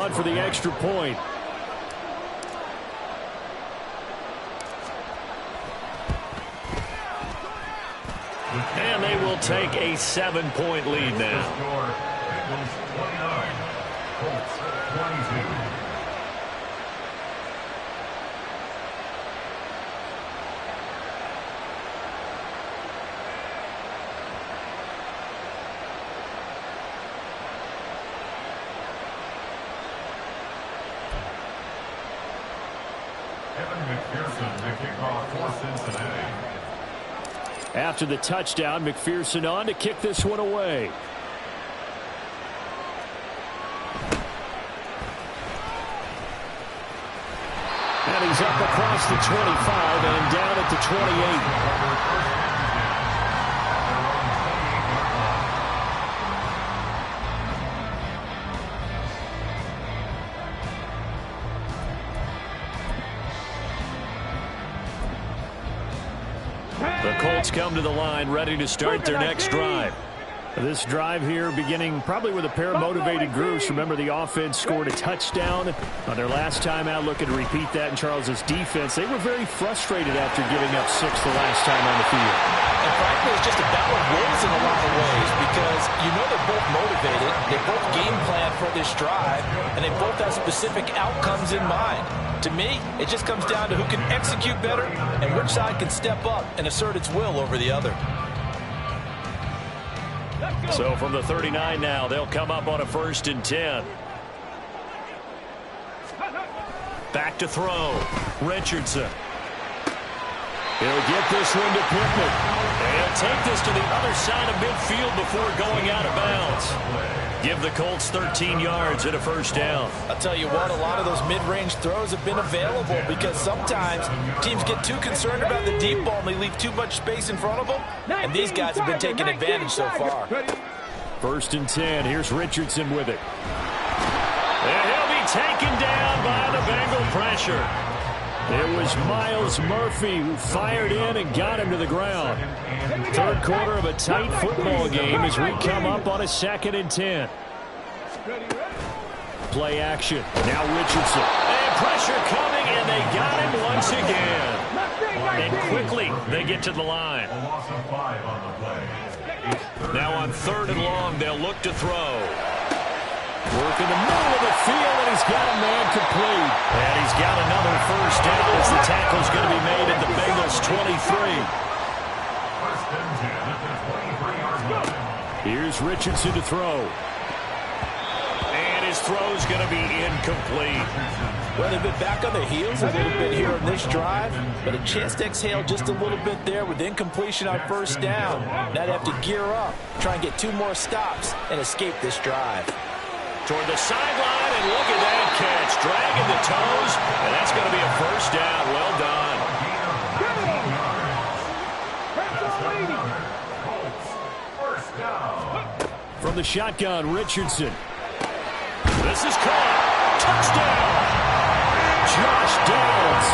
For the extra point. And they will take a 7-point lead now. After the touchdown, McPherson on to kick this one away. And he's up across the 25 and down at the 28. The Colts come to the line ready to start their next drive. This drive here beginning probably with a pair of motivated groups. Remember, the offense scored a touchdown on their last time out, looking to repeat that in Charles's defense. They were very frustrated after giving up 6 the last time on the field. And frankly, it's just a battle of wills in a lot of ways because you know they're both motivated, they both game plan for this drive, and they both have specific outcomes in mind. To me, it just comes down to who can execute better and which side can step up and assert its will over the other. So from the 39 now, they'll come up on a 1st and 10. Back to throw. Richardson. He'll get this one to Pittman. And take this to the other side of midfield before going out of bounds. Give the Colts 13 yards and a 1st down. I'll tell you what, a lot of those mid-range throws have been available because sometimes teams get too concerned about the deep ball and they leave too much space in front of them. And these guys have been taking advantage so far. 1st and 10. Here's Richardson with it. And he'll be taken down by the Bengal pressure. It was Myles Murphy who fired in and got him to the ground. 3rd quarter of a tight football game as we come up on a 2nd and 10. Play action. Now Richardson. And pressure coming, and they got him once again. And quickly they get to the line. Now on 3rd and long, they'll look to throw. Work in the middle of the field, and he's got a man complete. And he's got another 1st down as the tackle's going to be made at the Bengals' 23. Here's Richardson to throw. And his throw's going to be incomplete. Well, they've been back on their heels a little bit here in this drive, but a chance to exhale just a little bit there with incompletion on 1st down. Now they have to gear up, try and get 2 more stops, and escape this drive. Toward the sideline, and look at that catch. Dragging the toes, and that's going to be a 1st down. Well done. From the shotgun, Richardson. This is caught. Touchdown. Josh Downs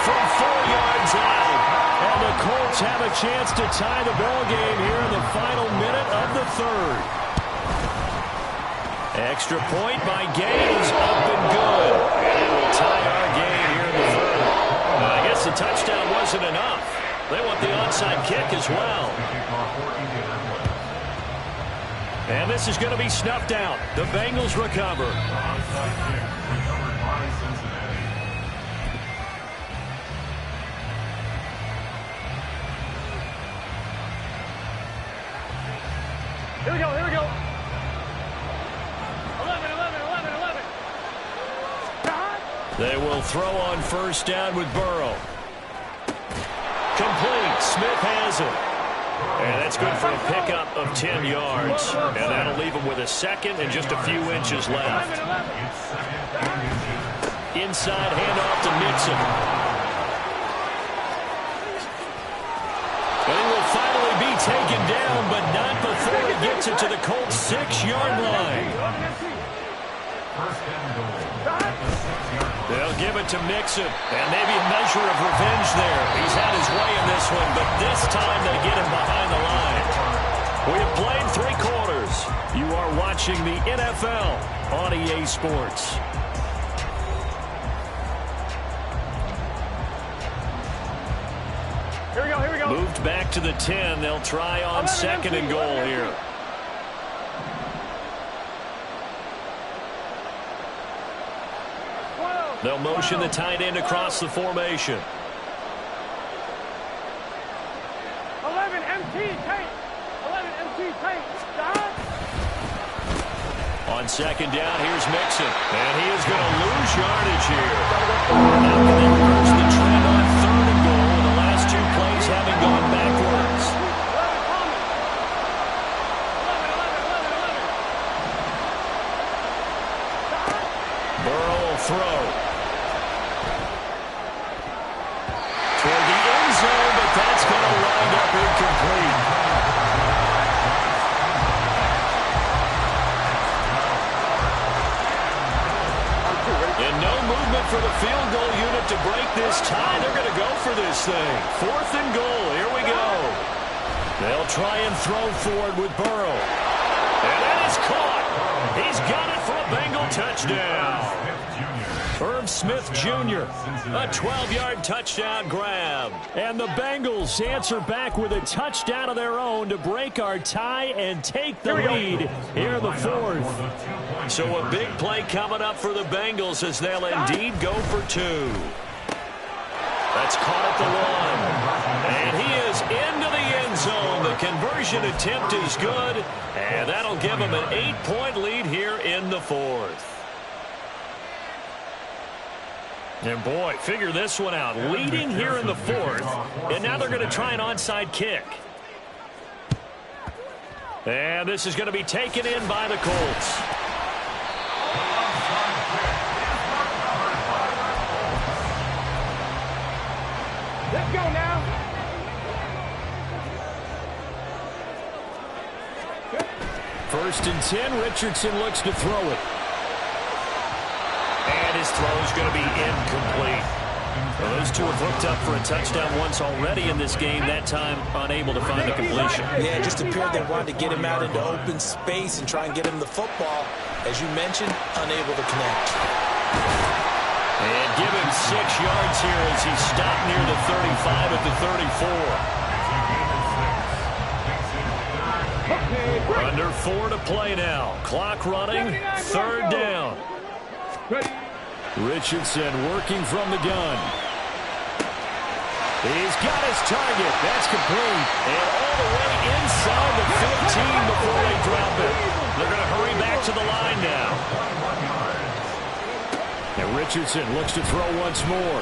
from 4 yards out. And the Colts have a chance to tie the ball game here in the final minute of the 3rd. Extra point by Gaines, up and good. And it will tie our game here in the 3rd. I guess the touchdown wasn't enough. They want the onside kick as well. And this is going to be snuffed out. The Bengals recover. Here we go, here we go. They will throw on 1st down with Burrow. Complete. Smith has it. And that's good for a pickup of 10 yards. And that'll leave him with a 2nd and just a few inches left. Inside handoff to Mixon. And he will finally be taken down, but not before he gets it to the Colts' 6-yard line. They'll give it to Mixon, and maybe a measure of revenge there. He's had his way in this one, but this time they get him behind the line. We have played 3 quarters. You are watching the NFL on EA Sports. Here we go, here we go. Moved back to the 10. They'll try on 2nd and goal here. They'll motion the tight end across the formation. 11 MT tape. 11 MT tape. Stop. On 2nd down, here's Mixon. And he is going to lose yardage here. Now can they reverse the trend on 3rd and goal with the last 2 plays having gone backwards? 11 Comey. 11. Burrow will throw. Toward the end zone, but that's going to wind up incomplete. And no movement for the field goal unit to break this tie. They're going to go for this thing. 4th and goal. Here we go. They'll try and throw forward with Burrow. And that is caught. He's got it for a Bengal touchdown. Irv Smith Jr., a 12-yard touchdown grab. And the Bengals answer back with a touchdown of their own to break our tie and take the lead here in the 4th. So a big play coming up for the Bengals as they'll indeed go for 2. That's caught at the 1. And he is into the end zone. The conversion attempt is good. And that'll give him an 8-point lead here in the 4th. And boy, figure this one out. Leading here in the 4th. And now they're going to try an onside kick. And this is going to be taken in by the Colts. Let's go now. First and 10, Richardson looks to throw it. And his throw is going to be incomplete. Well, those two have hooked up for a touchdown once already in this game, that time unable to find the completion. Yeah, it just appeared they wanted to get him out into open space and try and get him the football. As you mentioned, unable to connect. And give him 6 yards here as he stopped near the 35 at the 34. Under 4 to play now. Clock running, 3rd down. Richardson working from the gun. He's got his target. That's complete. And all the way inside the 15 before they drop it. They're going to hurry back to the line now. And Richardson looks to throw once more.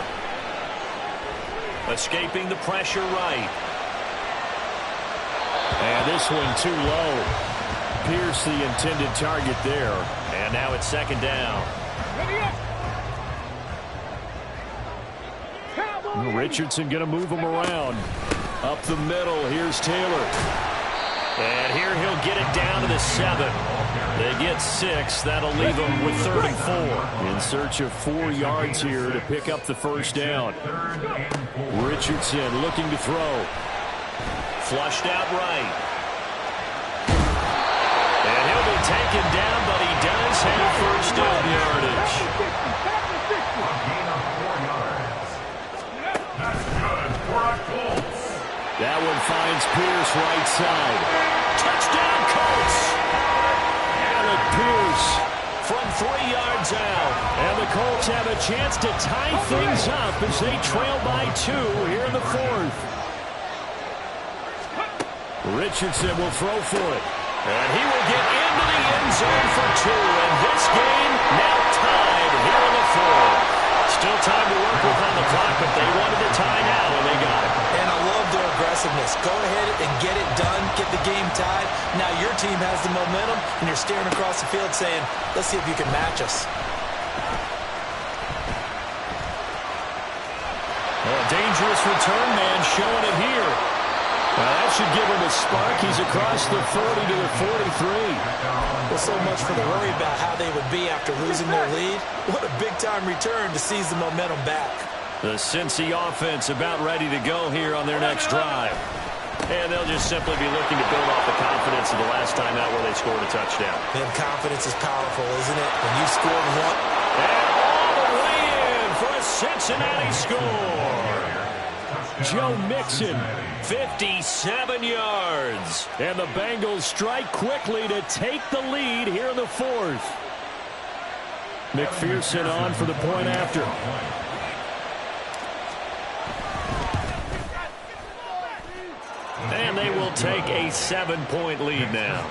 Escaping the pressure right. And this one too low. Pierce the intended target there. And now it's 2nd down. Richardson going to move him around. Up the middle, here's Taylor. And here he'll get it down to the 7. They get 6. That'll leave them with 3rd and 4. In search of 4 yards here to pick up the 1st down. Richardson looking to throw. Flushed out right. And he'll be taken down, but he does have 1st down yardage. That one finds Pierce right side. Touchdown, Colts! Alec Pierce from 3 yards out. And the Colts have a chance to tie things up as they trail by 2 here in the 4th. Richardson will throw for it. And he will get into the end zone for 2. And this game now tied here in the 4th. Still time to work with on the clock, but they wanted the tie now, and they got it. And I love their aggressiveness. Go ahead and get it done, get the game tied. Now your team has the momentum, and you're staring across the field saying, let's see if you can match us. Well, a dangerous return man showing it here. Well, that should give him a spark. He's across the 40 to the 43. Well, so much for the worry about how they would be after losing their lead. What a big-time return to seize the momentum back. The Cincy offense about ready to go here on their next drive. And they'll just simply be looking to build off the confidence of the last time out where they scored a touchdown. Man, confidence is powerful, isn't it? When you've scored one. And all the way in for a Cincinnati score. Joe Mixon, 57 yards. And the Bengals strike quickly to take the lead here in the fourth. McPherson on for the point after. And they will take a 7-point lead now.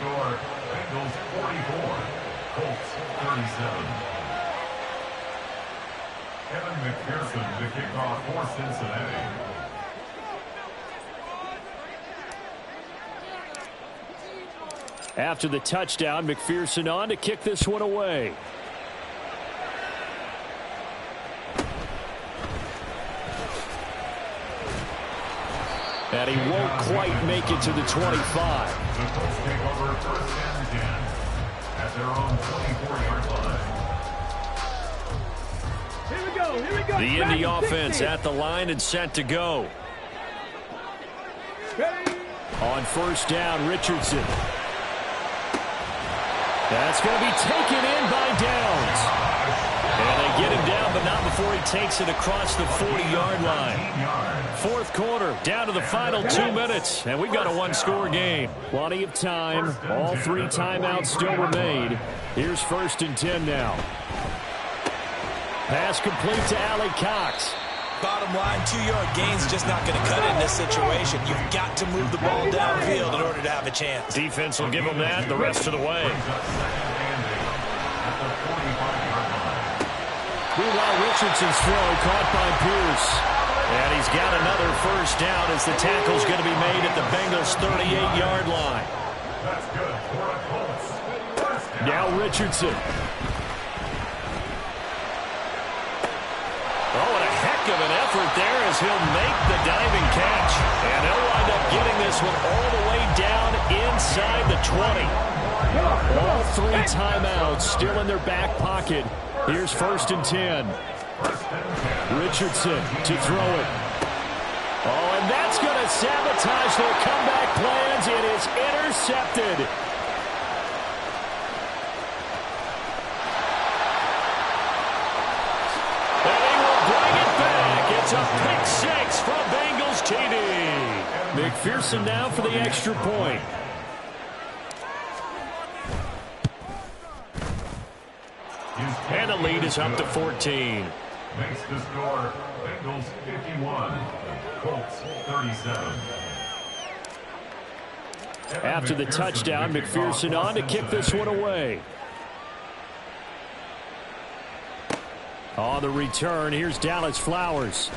Bengals 44, Colts 37. Kevin McPherson, the kickoff for Cincinnati. After the touchdown, McPherson on to kick this one away. And he won't quite make it to the 25. The Colts take over first and 10 at their own 24-yard line. Here we go. Here we go. The Indy offense at the line and set to go. Ready. On first down, Richardson. That's going to be taken in by Downs. And they get him down, but not before he takes it across the 40-yard line. Fourth quarter, down to the final 2 minutes, and we've got a one-score game. Plenty of time. All 3 timeouts still remain. Here's first and 10 now. Pass complete to Allie Cox. Bottom line, 2-yard gain's just not going to cut it in this situation. You've got to move the ball downfield in order to have a chance. Defense will give him that the rest of the way. Meanwhile, Richardson's throw caught by Pierce. And he's got another first down as the tackle's going to be made at the Bengals' 38-yard line. That's good for a Colts. Now Richardson. Oh, and a heck of an effort there as he'll make the diving catch. And they'll wind up getting this one all the way down inside the 20. All 3 timeouts still in their back pocket. Here's first and 10. Richardson to throw it. Oh, and that's going to sabotage their comeback plans. It is intercepted. And he will bring it back. It's a pick 6 from Bengals TD. McPherson now for the extra point. And the lead is up to 14. Makes the score Bengals 51, Colts 37. After the touchdown, McPherson on to kick this one away. On the return, here's Dallas Flowers.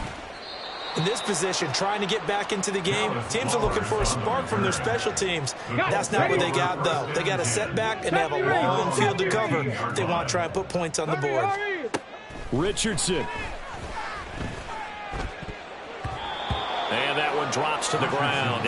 In this position, trying to get back into the game, teams are looking for a spark from their special teams. That's not what they got, though. They got a setback, and they have a long field to cover if they want to try and put points on the board. Richardson. And that one drops to the ground.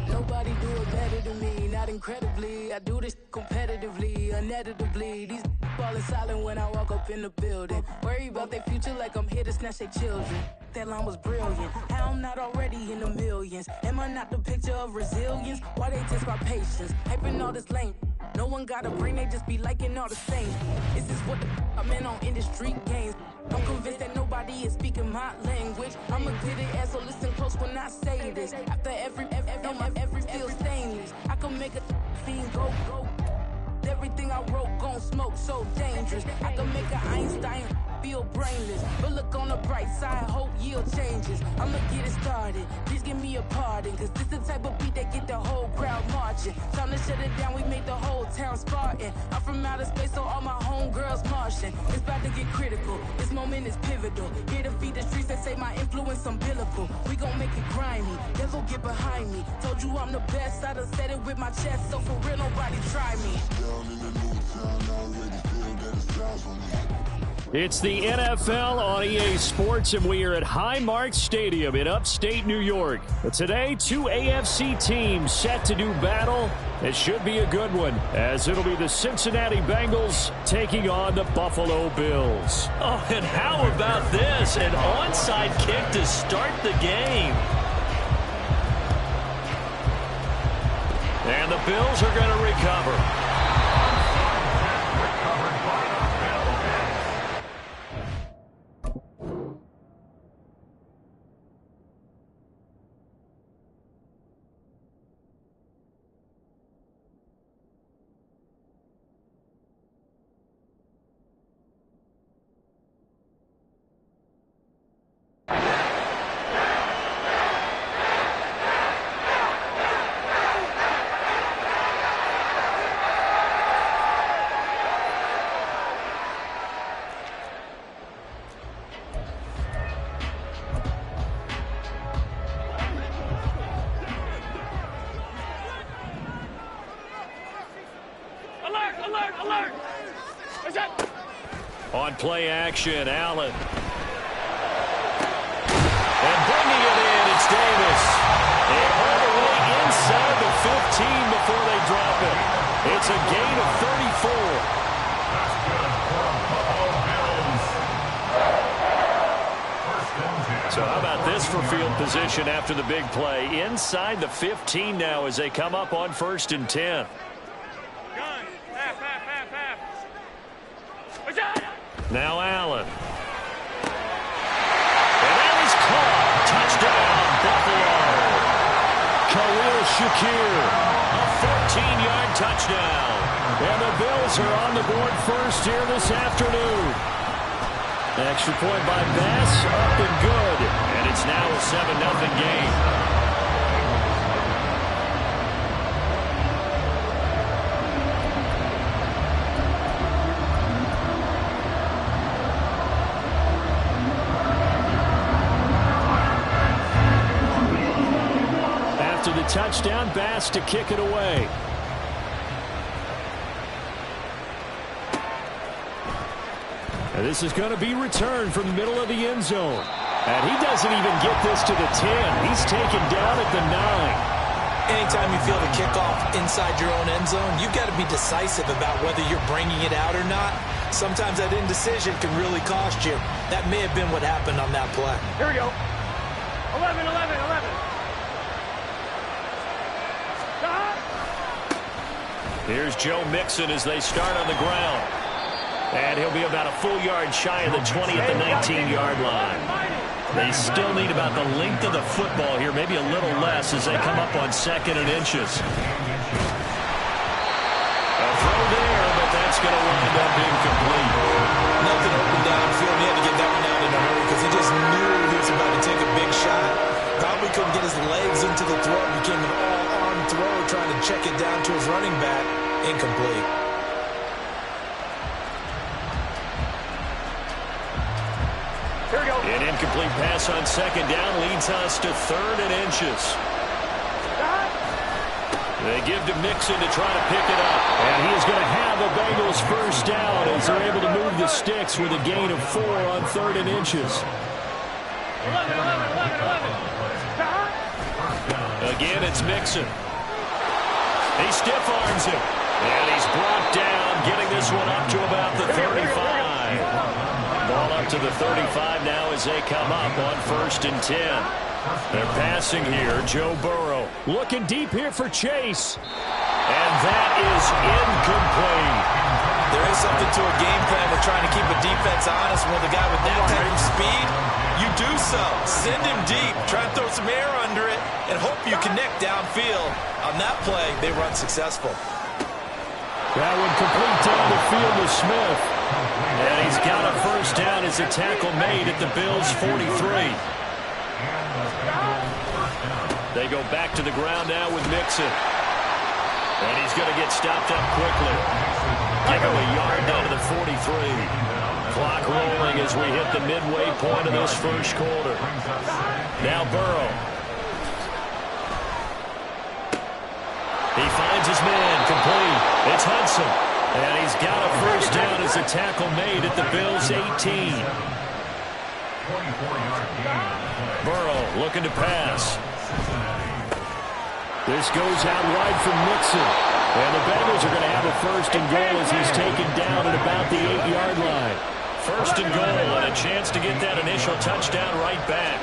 Nobody do it better than me, not incredibly. I do this competitively, uneditably. These falling silent when I walk up in the building. Worry about their future like I'm here to snatch their children. That line was brilliant. How I'm not already in the millions? Am I not the picture of resilience? Why they test my patience? Hyping all this lame. No one got a brain, they just be liking all the same. This is what the I'm in on industry games. I'm convinced that nobody is speaking my language. I'ma get it as so listen close when I say this. After every feel stainless. I can make a scene go. Everything I wrote gon' smoke so dangerous. I can make an Einstein feel brainless. But look on the bright side, hope yield changes. I'ma get it started. Please give me a pardon. Cause this the type of beat that get the whole crowd marching. marching. Time to shut it down, we made the whole town Spartan. I'm from outer space, so all my homegirls Martian. It's about to get critical, this moment is pivotal. Here to feed the streets that say my influence umbilical. We gon' make it grimy, devil get behind me. Told you I'm the best, I done said it with my chest. So for real, nobody try me. It's the NFL on EA Sports, and we are at Highmark Stadium in upstate New York. But today, two AFC teams set to do battle. It should be a good one, as it'll be the Cincinnati Bengals taking on the Buffalo Bills. Oh, and how about this? An onside kick to start the game. And the Bills are going to recover. Alert! What's that? On play action, Allen. And bringing it in, it's Davis. And all the way inside the 15 before they drop it. It's a gain of 34. So how about this for field position after the big play? Inside the 15 now as they come up on 1st and 10. Now Allen. And that is caught. Touchdown, Buffalo. Khalil Shakir. A 14-yard touchdown. And the Bills are on the board first here this afternoon. Extra point by Bass, up and good. And it's now a 7-0 game. After the touchdown, Bass to kick it away. And this is going to be returned from the middle of the end zone. And he doesn't even get this to the 10. He's taken down at the 9. Anytime you feel the kickoff inside your own end zone, you've got to be decisive about whether you're bringing it out or not. Sometimes that indecision can really cost you. That may have been what happened on that play. Here we go. 11. Here's Joe Mixon as they start on the ground. And he'll be about a full yard shy of the 20 at the 19-yard line. They still need about the length of the football here, maybe a little less as they come up on 2nd and inches. A throw there, but that's going to wind up incomplete. Nothing open downfield. He had to get that one out in a hurry because he just knew he was about to take a big shot. Probably couldn't get his legs into the throw. It became an all-arm throw trying to check it down to his running back. Incomplete. Here we go. An incomplete pass on 2nd down leads us to 3rd and inches. They give to Mixon to try to pick it up. And he is going to have the Bengals first down as they're able to move the sticks with a gain of 4 on 3rd and inches. 11. Again, it's Mixon. He stiff arms him. And he's brought down, getting this one up to about the 35. Ball up to the 35 now as they come up on 1st and 10. They're passing here. Joe Burrow looking deep here for Chase. And that is incomplete. There is something to a game plan with trying to keep a defense honest. With a guy with that type of speed, you do so. Send him deep. Try and throw some air under it and hope you connect downfield. On that play, they run successful. That one complete down the field to Smith. And he's got a first down as a tackle made at the Bills' 43. They go back to the ground now with Mixon. And he's going to get stopped up quickly. Give him a yard down to the 43. Clock rolling as we hit the midway point of this first quarter. Now Burrow. He finds his man, complete. It's Hudson. And he's got a first down as the tackle made at the Bills' 18. Burrow looking to pass. This goes out wide from Mixon. And the Bengals are going to have a first and goal as he's taken down at about the 8-yard line. First and goal and a chance to get that initial touchdown right back.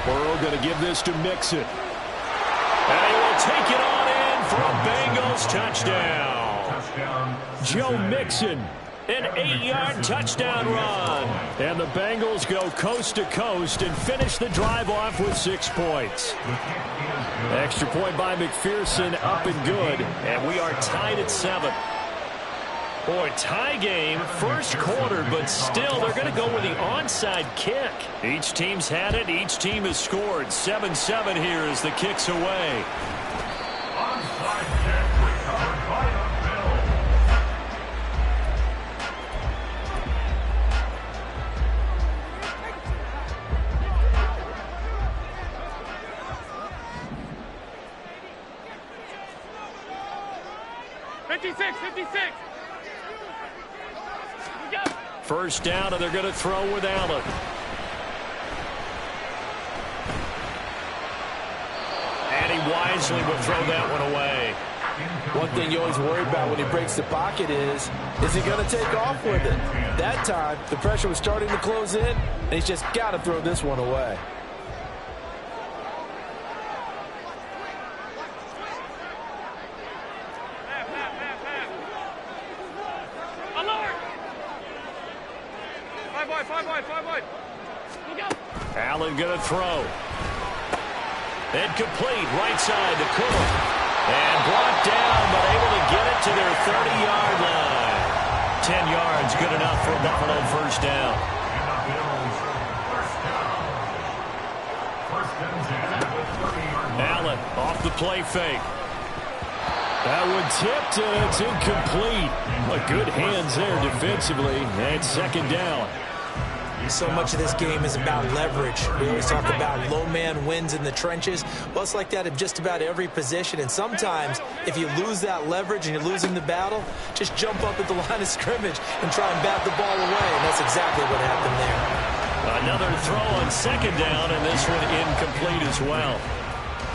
Burrow going to give this to Mixon. And he will take it on in for a Bengals touchdown. Joe Mixon, an 8-yard touchdown run. And the Bengals go coast to coast and finish the drive off with 6 points. Extra point by McPherson, up and good. And we are tied at 7. Boy, tie game, first quarter, but still they're going to go with the onside kick. Each team's had it. Each team has scored. 7-7 here as the kick's away. Onside kick recovered by the Bills. First down, and they're going to throw with Allen. And he wisely will throw that one away. One thing you always worry about when he breaks the pocket is he going to take off with it? That time, the pressure was starting to close in, and he's just got to throw this one away. Allen going to throw. And complete, right side to Cook. And brought down, but able to get it to their 30-yard line. 10 yards, good enough for a Buffalo first down. Allen off the play fake. That one tipped, and it's incomplete. But good hands there defensively, and second down. So much of this game is about leverage. We always talk about low man wins in the trenches. Well, it's like that in just about every position. And sometimes, if you lose that leverage and you're losing the battle, just jump up at the line of scrimmage and try and bat the ball away. And that's exactly what happened there. Another throw on second down, and this one incomplete as well.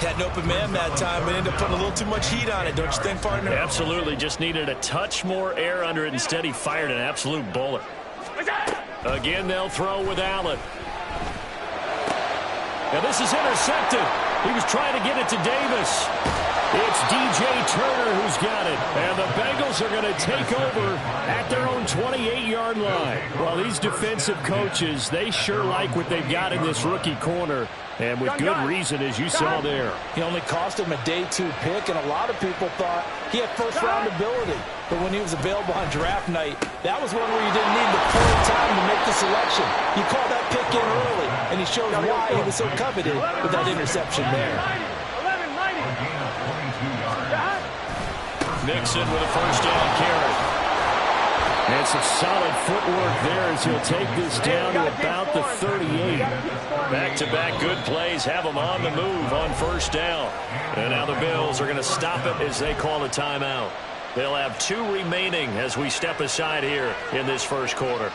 Had an open man that time, but ended up putting a little too much heat on it, don't you think, partner? Absolutely. Just needed a touch more air under it. Instead, he fired an absolute bullet. Again, they'll throw with Allen. And this is intercepted. He was trying to get it to Davis. It's DJ Turner who's got it. And the Bengals are going to take over at their own 28-yard line. Well, these defensive coaches, they sure like what they've got in this rookie corner. And with good reason, as you saw there. He only cost him a day 2 pick, and a lot of people thought he had first-round ability. But when he was available on draft night, that was one where you didn't need the full time to make the selection. You called that pick in early, and he showed why he was so coveted with that interception there. Nixon with a first down carry. And some solid footwork there as he'll take this down to about the 38. Back-to-back good plays have them on the move on first down. And now the Bills are going to stop it as they call a timeout. They'll have 2 remaining as we step aside here in this first quarter.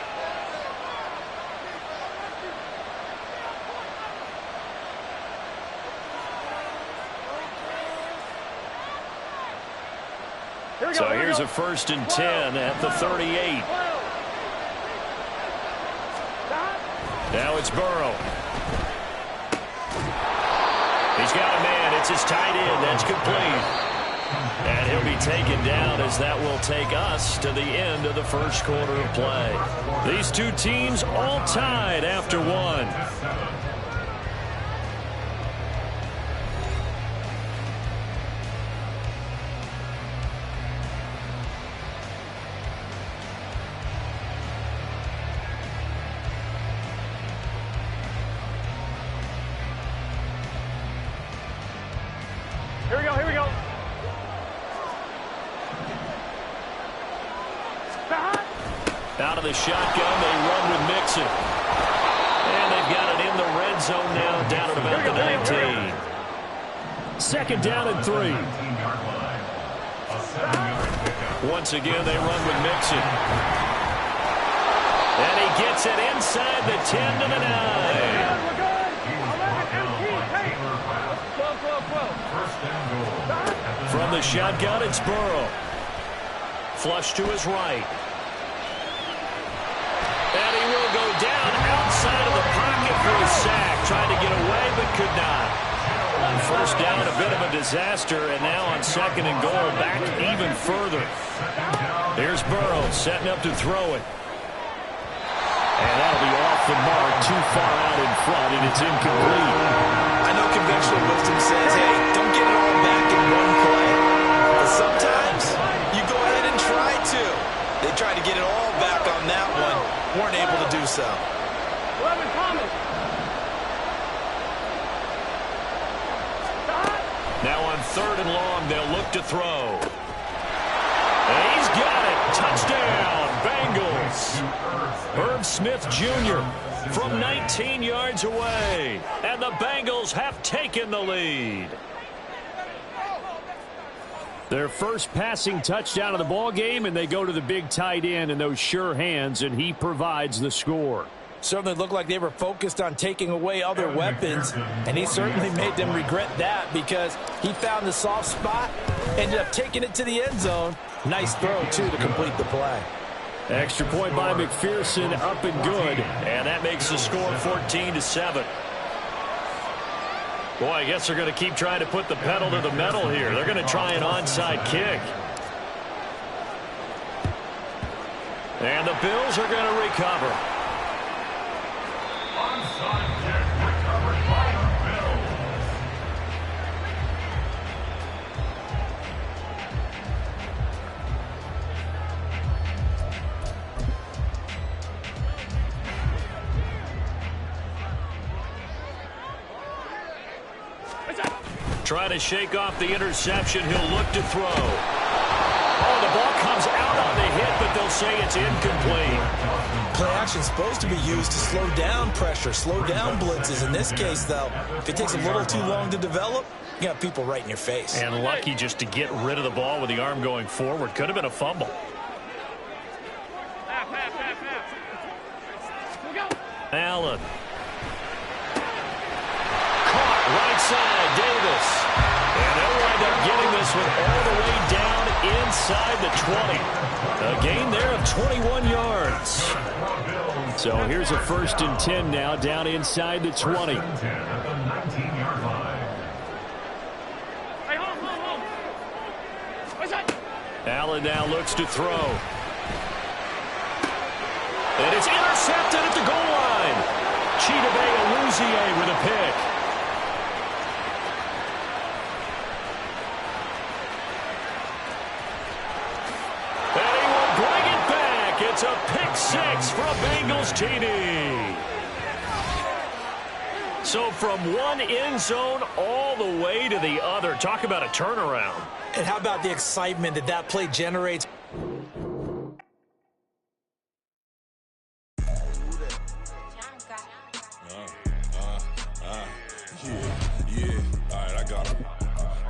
So here's a 1st and 10 at the 38. Now it's Burrow. He's got a man. It's his tight end. That's complete. And he'll be taken down as that will take us to the end of the first quarter of play. These two teams all tied after 1. Here we go. Out of the shotgun, they run with Mixon. And they've got it in the red zone now, down at about the 19. Second down and 3. Once again, they run with Mixon. And he gets it inside the 10 to the 9. From the shotgun, it's Burrow. Flush to his right. And he will go down outside of the pocket for a sack. Tried to get away, but could not. First down, a bit of a disaster, and now on second and goal, back even further. Here's Burrow setting up to throw it. And that'll be off the mark, too far out in front, and it's incomplete. I know conventional wisdom says, hey, don't get it all back in one play. But sometimes you go ahead and try to. They tried to get it all back on that one. Weren't able to do so. 11 Thomas. Now on third and long, they'll look to throw. And he's got it. Touchdown, Bengals. Herb Smith Jr. from 19 yards away. And the Bengals have taken the lead. Their first passing touchdown of the ball game, and they go to the big tight end in those sure hands, and he provides the score. Certainly looked like they were focused on taking away other weapons, and he certainly made them regret that because he found the soft spot, ended up taking it to the end zone. Nice throw, too, to complete the play. Extra point by McPherson, up and good, and that makes the score 14-7. Boy, I guess they're going to keep trying to put the pedal to the metal here. They're going to try an onside kick. And the Bills are going to recover. Onside kick recovered by the Bills. Trying to shake off the interception. He'll look to throw. Oh, the ball comes out on the hit, but they'll say it's incomplete. Play action's supposed to be used to slow down pressure, slow down blitzes. In this case, though, if it takes a little too long to develop, you got people right in your face. And lucky just to get rid of the ball with the arm going forward. Could have been a fumble. Allen. Caught right side, Davis. And they'll wind up getting this one all the way down inside the 20. A gain there of 21 yards. So here's a 1st and 10 now down inside the 20. Allen now looks to throw. And it's intercepted at the goal line. Chidobe Awuzie with a pick. And he will bring it back. It's a pick 6 for a Bengals TD. So from one end zone all the way to the other. Talk about a turnaround. And how about the excitement that that play generates? Yeah, all right, I got him.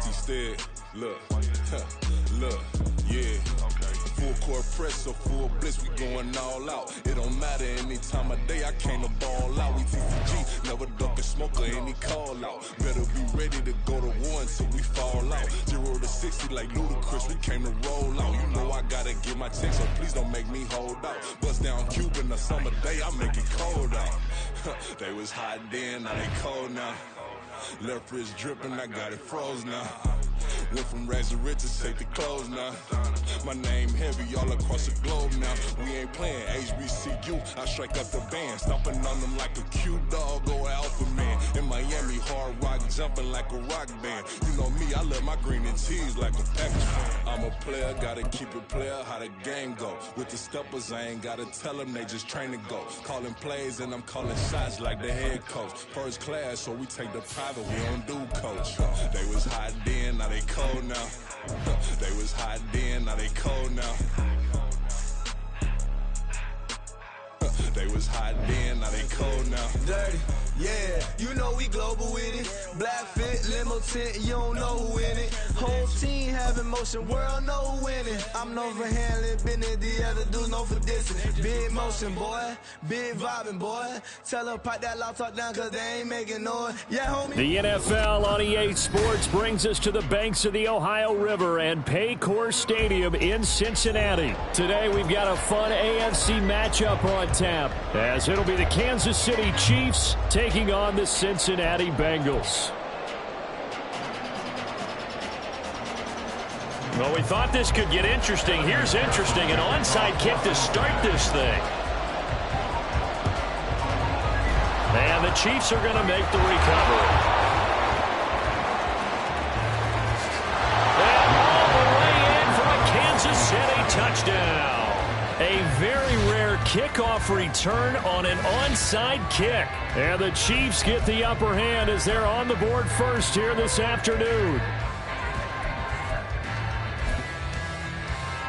Instead, look, yeah. Full court press, so full blitz, we going all out. It don't matter any time of day, I came to ball out. We TCG, never duck a smoker, any call out. Better be ready to go to war until we fall out. 0 to 60 like Ludacris, we came to roll out. You know I gotta get my check, so please don't make me hold out. Bust down Cuban a summer day, I make it cold out. They was hot then, now they cold now. Left wrist dripping, I got it froze now. Went from rags to riches, take the clothes now. My name heavy all across the globe now. We ain't playing HBCU, I strike up the band. Stomping on them like a cute dog or alpha man. In Miami, hard rock jumping like a rock band. You know me, I love my green and cheese like a Packers fan. I'm a player, gotta keep it player, how the game go. With the steppers, I ain't gotta tell them, they just train to go. Calling plays and I'm calling shots like the head coach. First class, so we take the private, we don't do coach. They was hot then, now they cold now. They was hot then, now they cold now. was hot then, now they cold now. Dirty, yeah, you know we global with it. Black fit, limo tint, you don't know who in it. Whole team having motion, world know who winning. I'm known for handling business, the other dudes known for dissing. Big motion, boy, big vibing, boy. Tell them pipe that loud talk down, cause they ain't making noise. Yeah, homie. The NFL on EA Sports brings us to the banks of the Ohio River and Paycor Stadium in Cincinnati. Today we've got a fun AFC matchup on tap, as it'll be the Kansas City Chiefs taking on the Cincinnati Bengals. Well, we thought this could get interesting. Here's interesting. An onside kick to start this thing. And the Chiefs are going to make the recovery. And all the way in for a Kansas City touchdown. A very rare kickoff return on an onside kick. And the Chiefs get the upper hand as they're on the board first here this afternoon.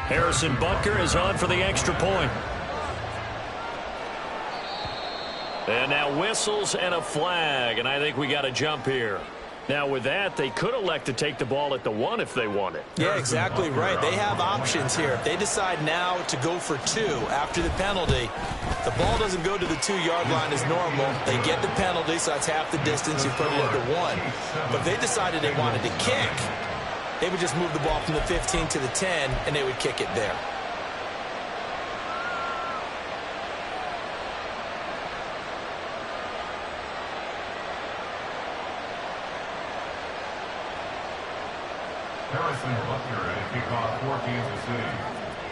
Harrison Butker is on for the extra point. And now whistles and a flag, and I think we got a jump here. Now with that, they could elect to take the ball at the 1 if they want it. Yeah, exactly right. They have options here. If they decide now to go for 2 after the penalty, the ball doesn't go to the 2-yard line as normal. They get the penalty, so that's half the distance. You put it at the 1. But if they decided they wanted to kick, they would just move the ball from the 15 to the 10, and they would kick it there. Harrison Butker at kickoff for Kansas City.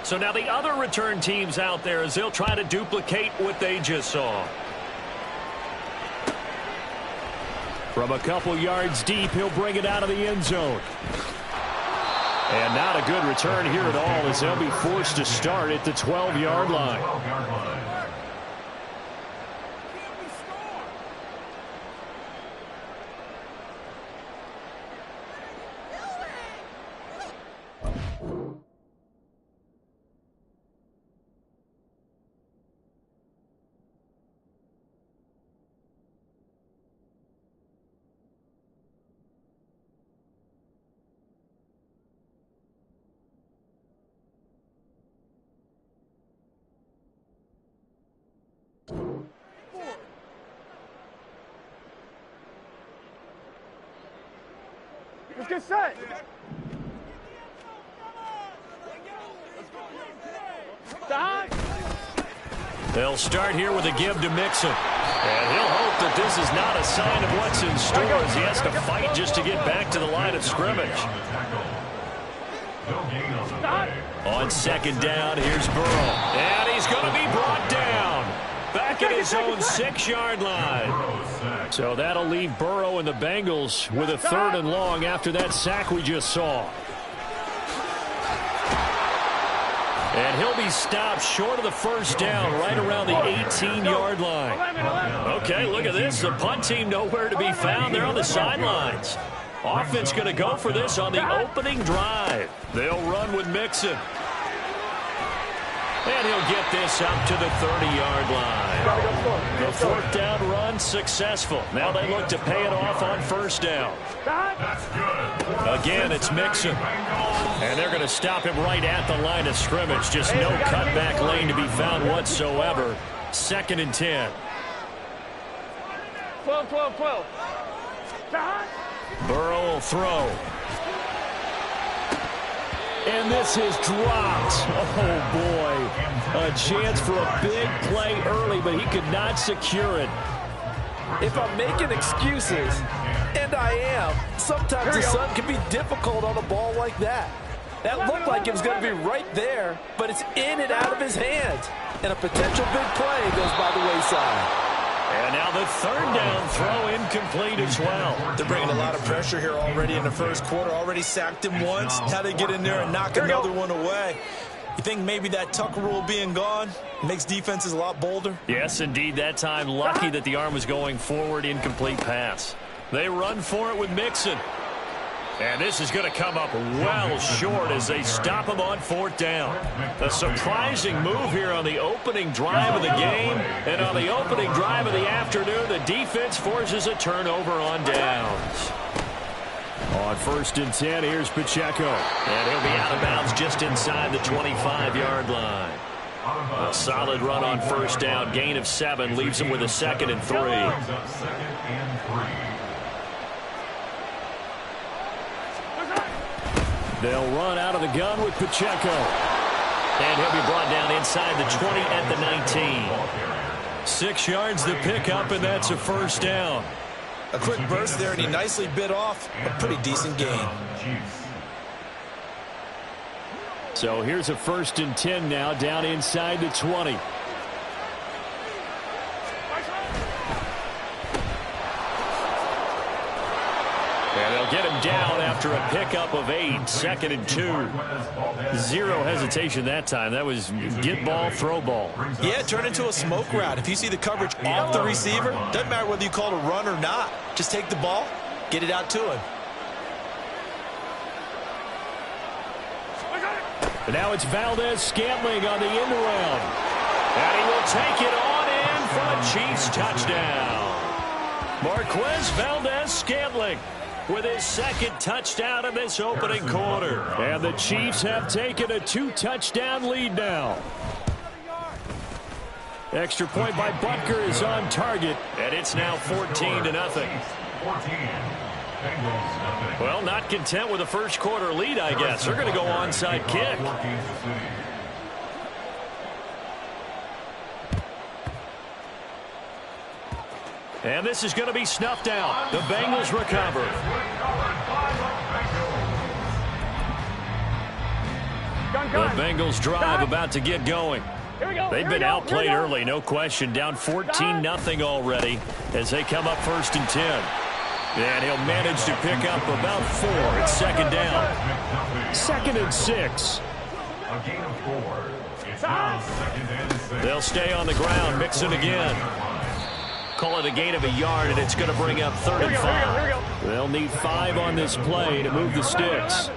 So now the other return teams out there as they'll try to duplicate what they just saw. From a couple yards deep, he'll bring it out of the end zone. And not a good return here at all as they'll be forced to start at the 12-yard line. Let's get set. They'll start here with a give to Mixon. And he'll hope that this is not a sign of what's in store as he has to fight just to get back to the line of scrimmage. On second down, here's Burrow. And he's going to be brought down. Back at his own 6-yard line. So that'll leave Burrow and the Bengals with a 3rd and long after that sack we just saw. And he'll be stopped short of the first down right around the 18-yard line. Okay, look at this. The punt team nowhere to be found. They're on the sidelines. Offense going to go for this on the opening drive. They'll run with Mixon. And he'll get this up to the 30-yard line. The 4th down run successful. Now they look to pay it off on first down. Again, it's Mixon. And they're going to stop him right at the line of scrimmage. Just no cutback lane to be found whatsoever. 2nd and 10. 12. Burrow will throw. And this is dropped. Oh, boy. A chance for a big play early, but he could not secure it. If I'm making excuses, and I am, sometimes the sun can be difficult on a ball like that. That looked like it was going to be right there, but it's in and out of his hands. And a potential big play goes by the wayside. And now the 3rd down throw incomplete as well. They're bringing a lot of pressure here already in the first quarter. Already sacked him once. Now they get in there and knock another one away. You think maybe that Tucker rule being gone makes defenses a lot bolder? Yes, indeed. That time, lucky that the arm was going forward. Incomplete pass. They run for it with Mixon. And this is going to come up well short as they stop him on 4th down. A surprising move here on the opening drive of the game. And on the opening drive of the afternoon, the defense forces a turnover on downs. On 1st and 10, here's Pacheco. And he'll be out of bounds just inside the 25-yard line. A solid run on 1st down. Gain of 7 leaves him with a 2nd and 3. They'll run out of the gun with Pacheco. And he'll be brought down inside the 20 at the 19. 6 yards the pickup, and that's a 1st down. A quick burst there, and he nicely bit off a pretty decent gain. So here's a 1st and 10 now, down inside the 20. And they'll get him down after a pickup of 8, 2nd and 2. Zero hesitation that time. That was get ball, throw ball. Yeah, it turned into a smoke route. If you see the coverage off the receiver, doesn't matter whether you call it a run or not. Just take the ball, get it out to him. But now it's Valdez-Scantling on the end around. And he will take it on in for a Chiefs touchdown. Marquez Valdez-Scantling with his 2nd touchdown in this opening quarter. And the Chiefs have taken a 2-touchdown lead now. Extra point by Butker is on target, and it's now 14-0. Well, not content with a first quarter lead, I guess. They're going to go onside kick. And this is going to be snuffed out. The Bengals recover. The Bengals drive about to get going. They've been outplayed early, no question. Down 14-0 already as they come up 1st and 10. And he'll manage to pick up about 4. It's 2nd down. 2nd and 6. A gain of 4. It's now 2nd and 6. They'll stay on the ground, mix it again. Call it a gain of a yard, and it's going to bring up 3rd and 5. They'll need 5 on this play to move the sticks.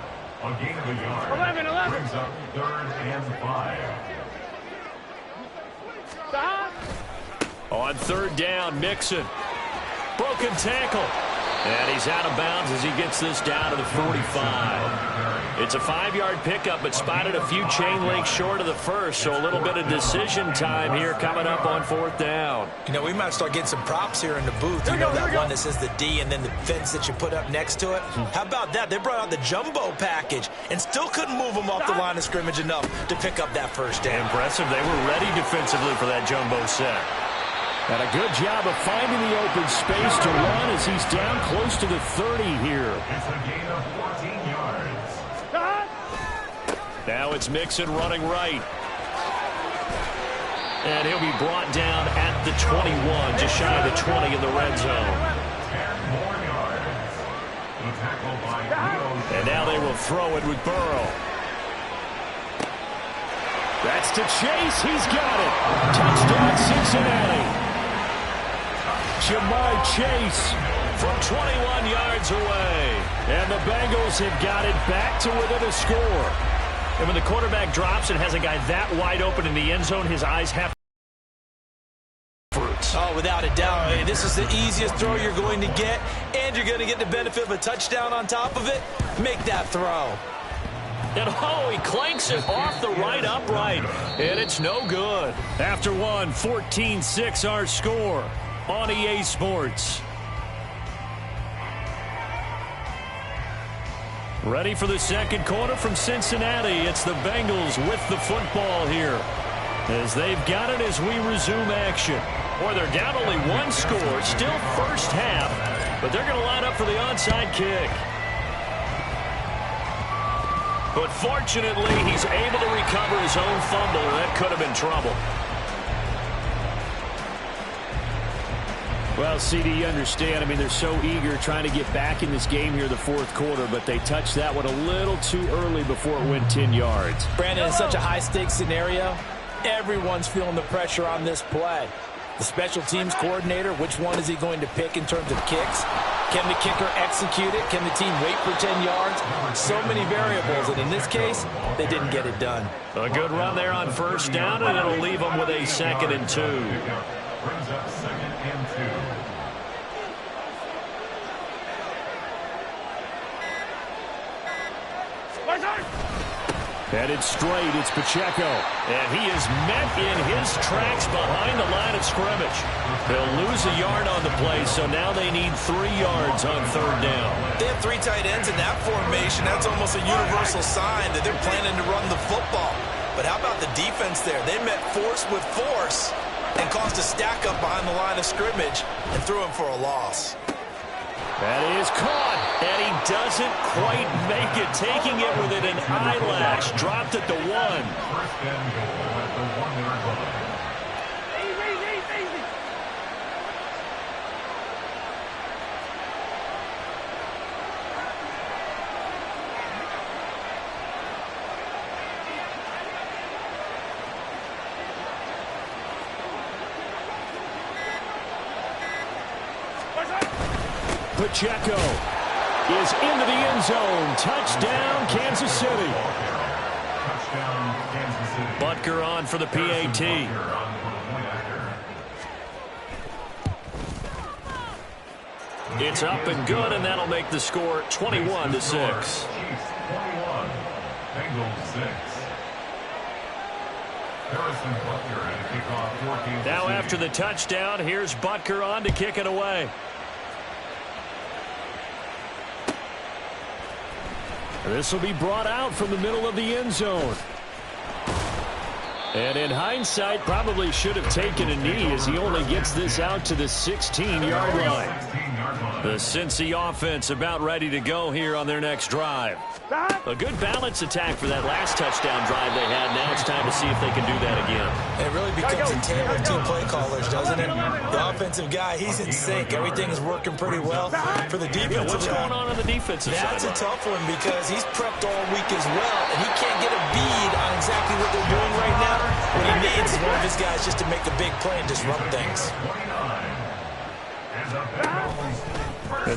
A gain of a yard. 11. Brings up 3rd and 5. On 3rd down, Mixon. Broken tackle. And he's out of bounds as he gets this down to the 45. It's a 5-yard pickup, but spotted a few chain links short of the first, so a little bit of decision time here coming up on 4th down. You know, we might start getting some props here in the booth. You know that one that says the D and then the fence that you put up next to it? How about that? They brought out the jumbo package and still couldn't move them off the line of scrimmage enough to pick up that 1st down. Impressive. They were ready defensively for that jumbo set. And a good job of finding the open space to run as he's down close to the 30 here. It's a gain of 14 yards. Now it's Mixon running right. And he'll be brought down at the 21, just shy of the 20 in the red zone. 10 more yards. The tackle by Leo. And now they will throw it with Burrow. That's to Chase. He's got it. Touchdown, Cincinnati. Jamar Chase from 21 yards away. And the Bengals have got it back to within a score. And when the quarterback drops and has a guy that wide open in the end zone, his eyes have fruits. Oh, without a doubt. This is the easiest throw you're going to get, and you're going to get the benefit of a touchdown on top of it. Make that throw. And oh, he clanks it off the right upright. And it's no good. After one, 14-6 our score on EA Sports. Ready for the second quarter from Cincinnati. It's the Bengals with the football here as they've got it as we resume action. Boy, they're down only one score, still first half, but they're going to line up for the onside kick. But fortunately, he's able to recover his own fumble, and that could have been trouble. Well, CD, you understand. I mean, they're so eager trying to get back in this game here the fourth quarter, but they touched that one a little too early before it went 10 yards. Brandon, in such a high-stakes scenario, everyone's feeling the pressure on this play. The special teams coordinator, which one is he going to pick in terms of kicks? Can the kicker execute it? Can the team wait for 10 yards? So many variables, and in this case, they didn't get it done. A good run there on first down, and it'll leave them with a 2nd and 2. Brings up 2nd and 2. Headed straight, it's Pacheco. And he is met in his tracks behind the line of scrimmage. They'll lose a yard on the play, so now they need 3 yards on 3rd down. They have 3 tight ends in that formation. That's almost a universal sign that they're planning to run the football. But how about the defense there? They met force with force and caused a stack up behind the line of scrimmage and threw him for a loss. That is caught, and he doesn't quite make it, taking it within an eyelash. Dropped at the 1. 1st and goal at the 1-yard line. Easy. Pacheco is into the end zone. Touchdown, Kansas City. Touchdown, Kansas City. Butker on for the PAT. It's up and good, and that'll make the score 21-6. Chiefs 21, Bengals 6. Harrison Butker at a kickoff for Kansas Now City. after the touchdown, here's Butker on to kick it away. This will be brought out from the middle of the end zone. And in hindsight, probably should have taken a knee as he only gets this out to the 16-yard line. The Cincy offense about ready to go here on their next drive. A good balance attack for that last touchdown drive they had. Now it's time to see if they can do that again. It really becomes a tale of 2 play callers, doesn't it? The offensive guy, he's in sync. Everything is working pretty well. For the defensive What's going on the defensive side? That's a tough one because he's prepped all week as well, and he can't get a bead on exactly what they're doing right now. What he needs is one of his guys just to make a big play and disrupt things.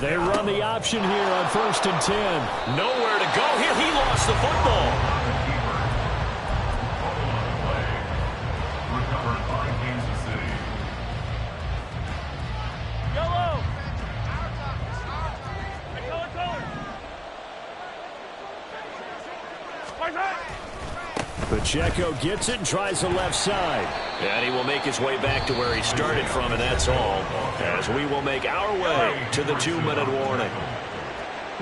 They run the option here on 1st and 10. Nowhere to go here. He lost the football. Recovered by Kansas City. Yellow. Pacheco gets it and tries the left side. And he will make his way back to where he started from, and that's all. As we will make our way to the 2-minute warning.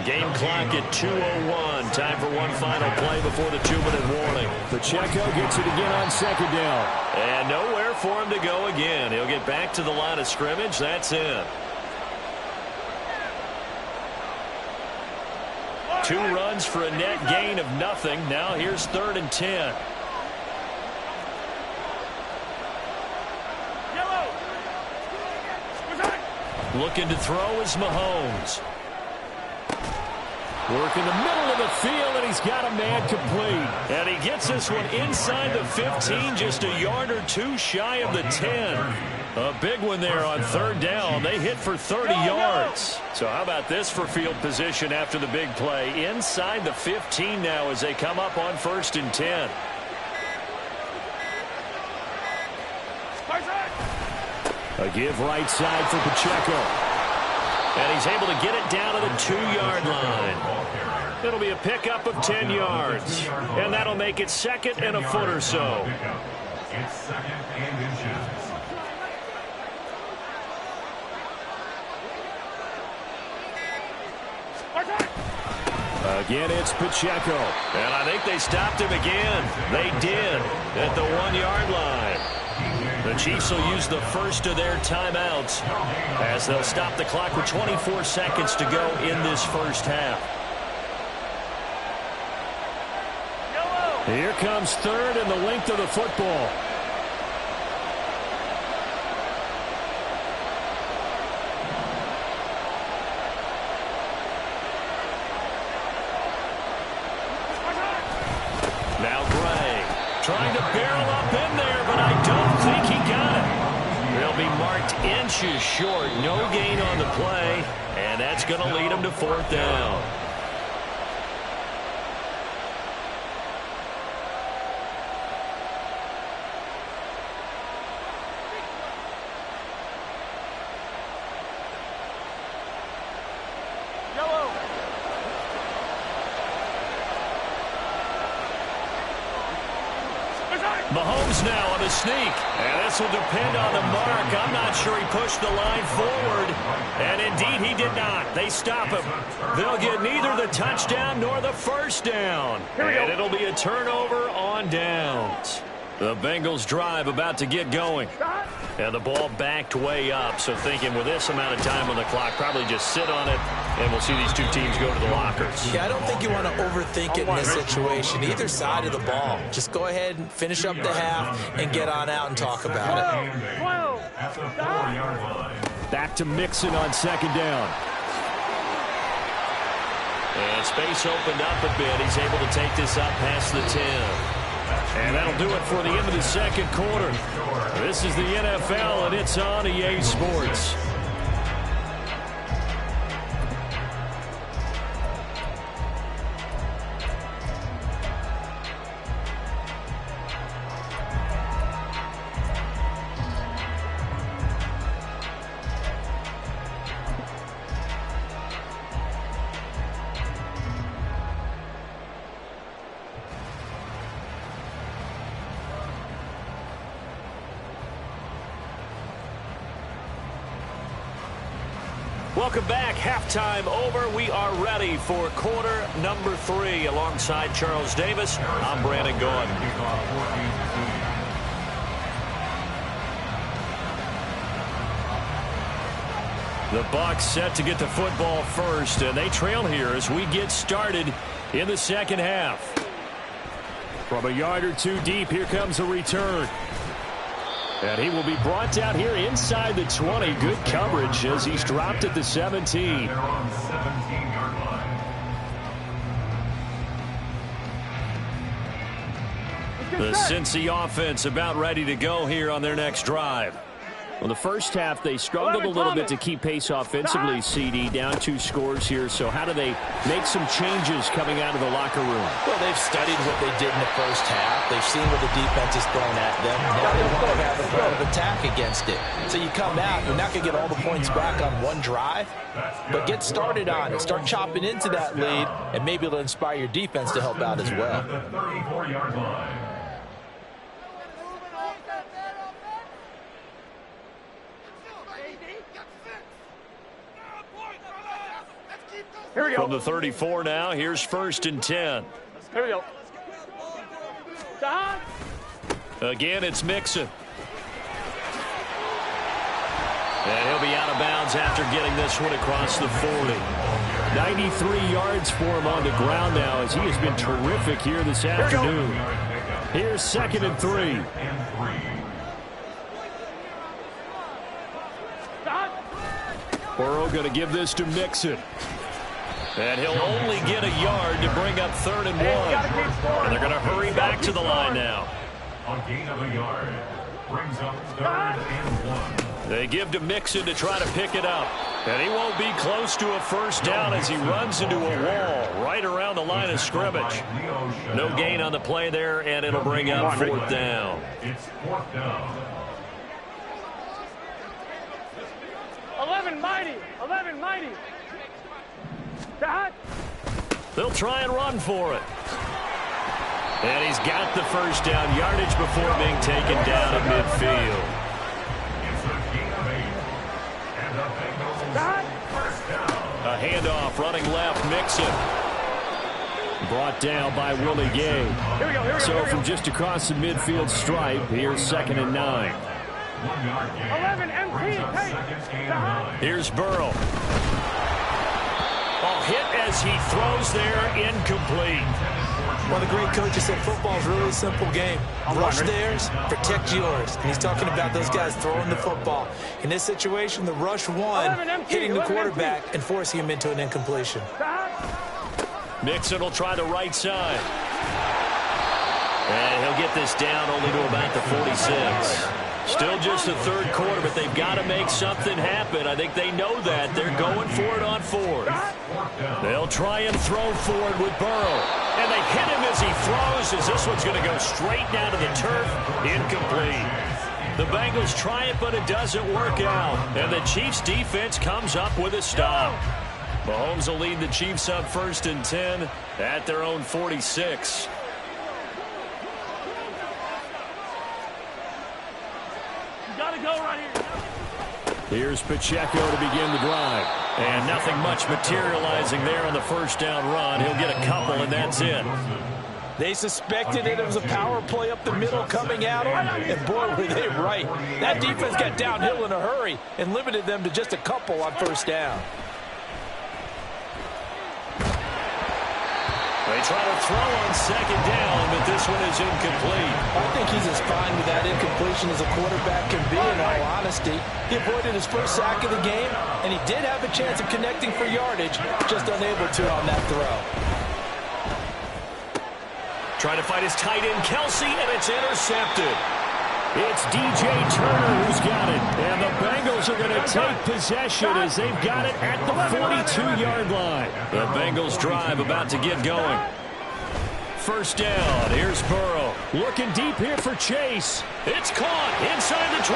Game clock at 2:01. Time for one final play before the 2-minute warning. Pacheco gets it again on 2nd down. And nowhere for him to go again. He'll get back to the line of scrimmage. That's it. 2 runs for a net gain of nothing. Now here's 3rd and 10. Looking to throw is Mahomes. Work in the middle of the field, and he's got a man complete. And he gets this one inside the 15, just a yard or 2 shy of the 10. A big one there on 3rd down. They hit for 30 yards. So how about this for field position after the big play? Inside the 15 now as they come up on 1st and 10. A give right side for Pacheco. And he's able to get it down to the 2-yard line. It'll be a pickup of 10 yards. And that'll make it 2nd and a foot or so. It's 2nd and inches. Again, it's Pacheco. And I think they stopped him again. They did at the 1-yard line. The Chiefs will use the first of their timeouts as they'll stop the clock with 24 seconds to go in this first half. Here comes 3rd and the length of the football. Now Gray trying to barrel up in there, but I don't think he got it. They'll They'll be marked inches short. No gain on the play, and that's going to lead them to 4th down. Mahomes now on a sneak. And this will depend on the mark. I'm not sure he pushed the line forward. And indeed, he did not. They stop him. They'll get neither the touchdown nor the 1st down. And it'll be a turnover on downs. The Bengals drive about to get going. And the ball backed way up. So thinking with this amount of time on the clock, probably just sit on it. And we'll see these two teams go to the lockers. Yeah, I don't think you want to overthink it in this situation. Either side of the ball. Just go ahead and finish up the half and get on out and talk about it. Back to Mixon on 2nd down. And space opened up a bit. He's able to take this up past the 10. And that'll do it for the end of the 2nd quarter. This is the NFL, and it's on EA Sports. Welcome back. Halftime over. We are ready for quarter number 3. Alongside Charles Davis, I'm Brandon Gaudin. The Bucs set to get the football first, and they trail here as we get started in the 2nd half. From a yard or two deep, here comes a return. And he will be brought down here inside the 20. Good coverage as he's dropped at the 17. The Cincy offense about ready to go here on their next drive. Well, the first half, they struggled a little bit to keep pace offensively, CD, down 2 scores here. So how do they make some changes coming out of the locker room? Well, they've studied what they did in the first half. They've seen what the defense is throwing at them. Now they want to have a plan of attack against it. So you come out, you're not going to get all the points back on one drive, but get started on it. Start chopping into that lead, and maybe it'll inspire your defense to help out as well. Here we go. From the 34 now, here's 1st and 10. Here we go. Again, it's Mixon. And he'll be out of bounds after getting this one across the 40. 93 yards for him on the ground now as he has been terrific here this afternoon. Here's 2nd and 3. Burrow going to give this to Mixon. And he'll only get a yard to bring up 3rd and 1. And they're going to hurry back to the line now. A gain of a yard brings up 3rd and 1. They give to Mixon to try to pick it up. And he won't be close to a 1st down as he runs into a wall right around the line of scrimmage. No gain on the play there, and it'll bring up 4th down. It's 4th down. 11 mighty. 11 mighty. They'll try and run for it. And he's got the 1st down yardage before being taken down at midfield. It's a gain of 8. And the Bengals 1st down. A handoff running left, Mixon. Brought down by Willie Gay. So from just across the midfield stripe, here's 2nd and 9. 1 yard gain. 11 MP. Here's Burrow. Hit as he throws there, incomplete. One of the great coaches said football is really a simple game. Rush theirs, protect yours. And he's talking about those guys throwing the football. In this situation, the rush one, hitting the quarterback and forcing him into an incompletion. Mixon will try the right side. And he'll get this down only to about the 46. Still just the third quarter, but they've got to make something happen. I think they know that. They're going for it on fourth. They'll try and throw forward with Burrow. And they hit him as he throws, as this one's going to go straight down to the turf. Incomplete. The Bengals try it, but it doesn't work out. And the Chiefs' defense comes up with a stop. Mahomes will lead the Chiefs up 1st and 10 at their own 46. Gotta go right here. Here's Pacheco to begin the drive. And nothing much materializing there on the first down run. He'll get a couple, and that's it. They suspected that it was a power play up the middle coming at them, and boy, were they right. That defense got downhill in a hurry and limited them to just a couple on first down. They try to throw on second down, but this one is incomplete. I think he's as fine with that incompletion as a quarterback can be, in all honesty. He avoided his first sack of the game, and he did have a chance of connecting for yardage, just unable to on that throw. Trying to fight his tight end, Kelsey, and it's intercepted. It's DJ Turner who's got it. And the Bengals are going to take possession as they've got it at the 42-yard line. The Bengals drive about to get going. First down. Here's Burrow. Looking deep here for Chase. It's caught inside the 25.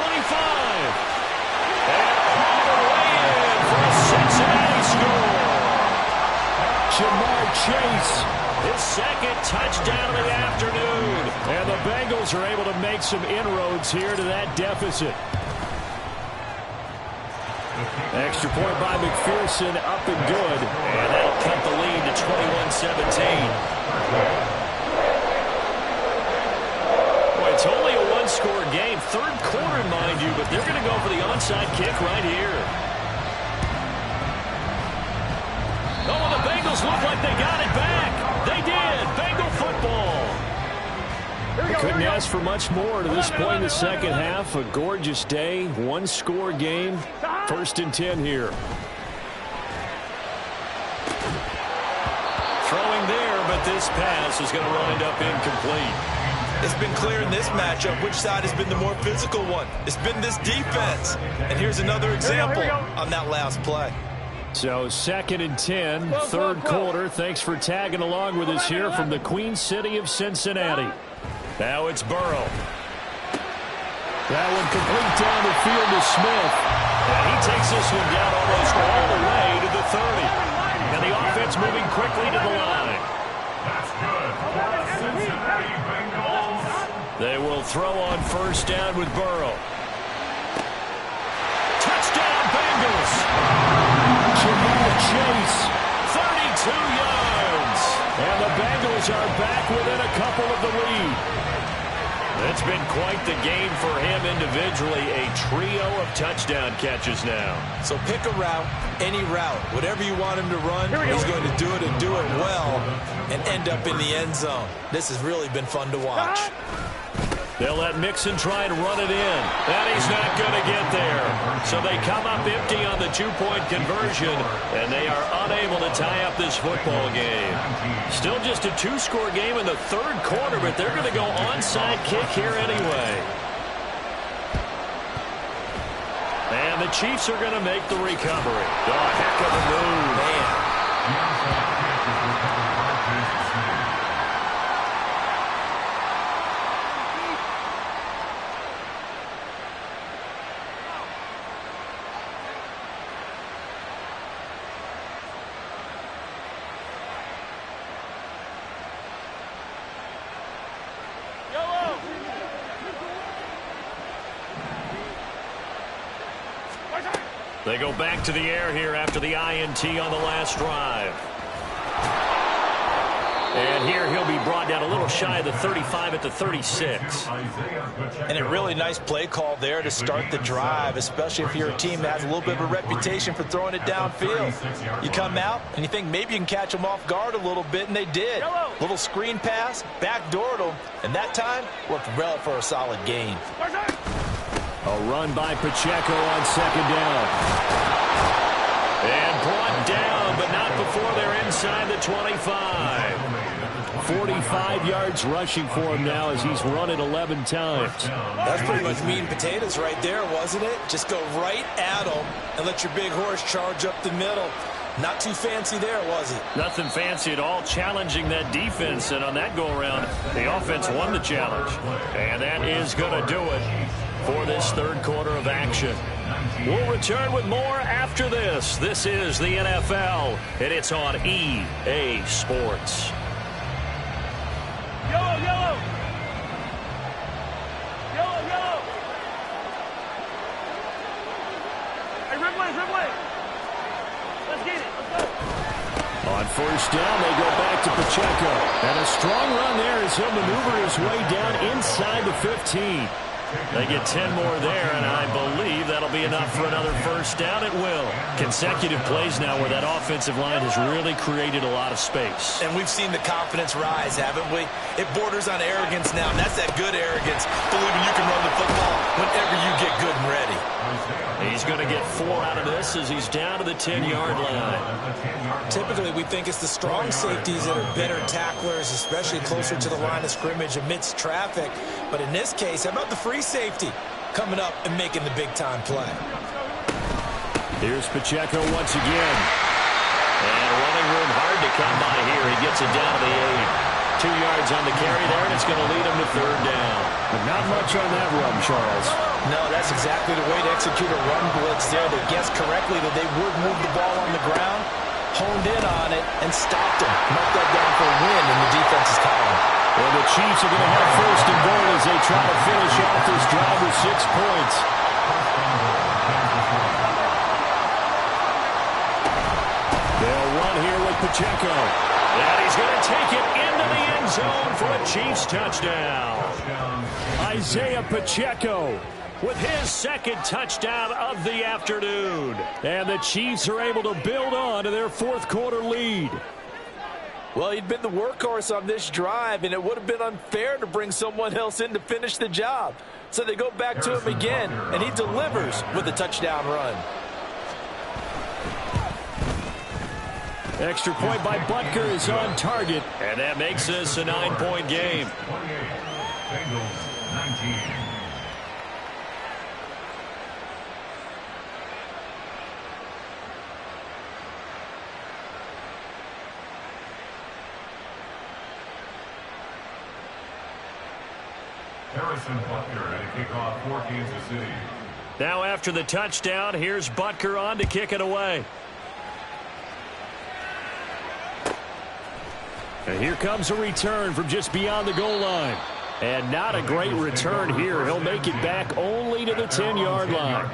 And all the way in for a Cincinnati score. Jamar Chase. His second touchdown of the afternoon. And the Bengals are able to make some inroads here to that deficit. Extra point by McPherson, up and good. And that'll cut the lead to 21-17. Boy, it's only a one-score game. Third quarter, mind you, but they're going to go for the onside kick right here. Oh, the Bengals look like they got it back. They did. Bengal football. I couldn't ask for much more to this point in the second half. A gorgeous day, one-score game. 1st and 10 here. Throwing there, but this pass is going to wind up incomplete. It's been clear in this matchup which side has been the more physical one. It's been this defense. And here's another example on that last play. So 2nd and 10, third quarter. Thanks for tagging along with us here from the Queen City of Cincinnati. Now it's Burrow. That one complete down the field to Smith. And he takes this one down almost all the way to the 30. And the offense moving quickly to the line. That's good. Cincinnati Bengals. They will throw on first down with Burrow. Touchdown Bengals. Jamar Chase, 32 yards. And the Bengals are back within a couple of the lead. It's been quite the game for him individually. A trio of touchdown catches now. So pick a route, any route. Whatever you want him to run, he's going to do it and do it well and end up in the end zone. This has really been fun to watch. They'll let Mixon try and run it in. And he's not going to get there. So they come up empty on the two-point conversion, and they are unable to tie up this football game. Still just a two-score game in the third quarter, but they're going to go onside kick here anyway. And the Chiefs are going to make the recovery. Oh, heck of a move. Man. They go back to the air here after the INT on the last drive. And here he'll be brought down a little shy of the 35 at the 36. And a really nice play call there to start the drive, especially if you're a team that has a little bit of a reputation for throwing it downfield. You come out and you think maybe you can catch them off guard a little bit, and they did. Little screen pass, backdoored them, and that time worked well for a solid gain. A run by Pacheco on second down. And brought down, but not before they're inside the 25. 45 yards rushing for him now as he's run it 11 times. That's pretty much meat and potatoes right there, wasn't it? Just go right at him and let your big horse charge up the middle. Not too fancy there, was it? Nothing fancy at all, challenging that defense, and on that go-around, the offense won the challenge. And that is going to do it for this third quarter of action. We'll return with more after this. This is the NFL, and it's on EA Sports. Yellow, yellow! Yellow, yellow! Hey, Ripley! Let's get it, let's go! On first down, they go back to Pacheco. And a strong run there as he'll maneuver his way down inside the 15. They get 10 more there, and I believe that'll be enough for another first down. It will. Consecutive plays now where that offensive line has really created a lot of space. And we've seen the confidence rise, haven't we? It borders on arrogance now, and that's that good arrogance, believing you can run the football whenever you get good and ready. He's going to get 4 out of this as he's down to the 10-yard line. Typically, we think it's the strong safeties that are better tacklers, especially closer to the line of scrimmage amidst traffic. But in this case, how about the free safety coming up and making the big-time play? Here's Pacheco once again. And running room hard to come by here. He gets it down to the 8. 2 yards on the carry there, and it's going to lead him to third down. But not much on that run, Charles. No, that's exactly the way to execute a run blitz there. They guessed correctly that they would move the ball on the ground, honed in on it, and stopped him. Marked that down for a win in the defense's column. Well, the Chiefs are going to have first and goal as they try to finish off this drive with 6 points. They'll run here with Pacheco. And he's going to take it into the end zone for a Chiefs touchdown. Isaiah Pacheco with his second touchdown of the afternoon. And the Chiefs are able to build on to their fourth quarter lead. Well, he'd been the workhorse on this drive, and it would have been unfair to bring someone else in to finish the job. So they go back to him again, and he delivers with a touchdown run. Extra point by Butker is on target, and that makes this a 9-point game. 28, Bengals 19. Harrison Butker at a kickoff for Kansas City. Now after the touchdown, here's Butker on to kick it away. And here comes a return from just beyond the goal line. And not a great return here. He'll make it back only to the 10-yard line.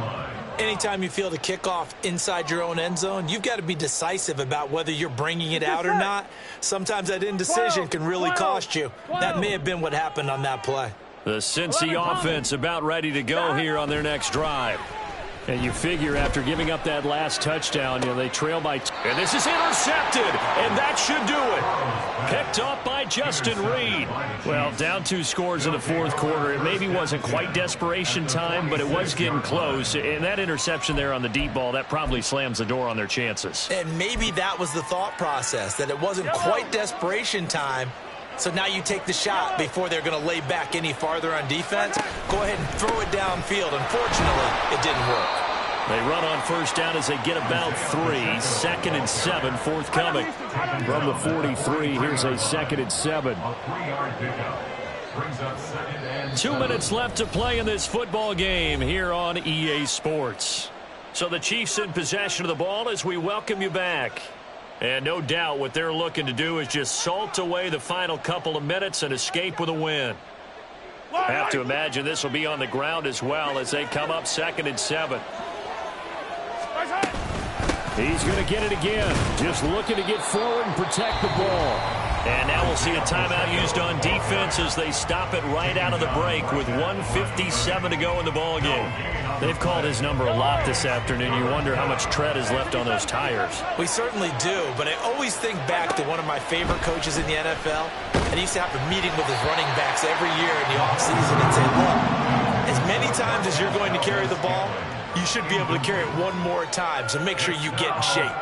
Anytime you field a kickoff inside your own end zone, you've got to be decisive about whether you're bringing it out or not. Sometimes that indecision can really cost you. That may have been what happened on that play. The Cincy offense about ready to go here on their next drive. And you figure after giving up that last touchdown, they trail by... And this is intercepted, and that should do it. Picked up by Justin Reed. Well, down 2 scores in the fourth quarter. It maybe wasn't quite desperation time, but it was getting close. And that interception there on the deep ball, that probably slams the door on their chances. And maybe that was the thought process, that it wasn't quite desperation time. So now you take the shot before they're going to lay back any farther on defense. Go ahead and throw it downfield. Unfortunately, it didn't work. They run on first down as they get about 3. 2nd and 7, forthcoming. From the 43, here's a 2nd and 7. A 3-yard pickup brings up 2nd and 2 minutes left to play in this football game here on EA Sports. So the Chiefs in possession of the ball as we welcome you back. And no doubt what they're looking to do is just salt away the final couple of minutes and escape with a win. Have to imagine this will be on the ground as well as they come up 2nd and 7. He's going to get it again. Just looking to get forward and protect the ball. And now we'll see a timeout used on defense as they stop it right out of the break with 1:57 to go in the ball game. They've called his number a lot this afternoon. You wonder how much tread is left on those tires. We certainly do, but I always think back to one of my favorite coaches in the NFL. And he used to have a meeting with his running backs every year in the offseason and say, look, as many times as you're going to carry the ball, you should be able to carry it one more time, so make sure you get in shape.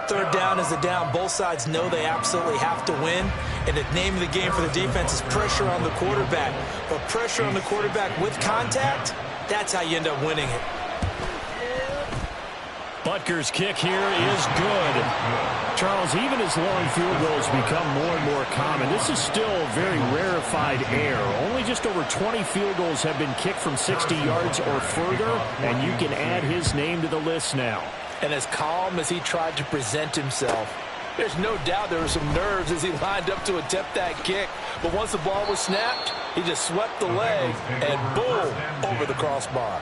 third down is a down. Both sides know they absolutely have to win. And the name of the game for the defense is pressure on the quarterback. But pressure on the quarterback with contact, that's how you end up winning it. Butker's kick here is good. Charles, even as long field goals become more and more common, this is still very rarefied air. Only just over 20 field goals have been kicked from 60 yards or further, and you can add his name to the list now. And as calm as he tried to present himself, there's no doubt there were some nerves as he lined up to attempt that kick. But once the ball was snapped, he just swept the leg and boom, over the crossbar.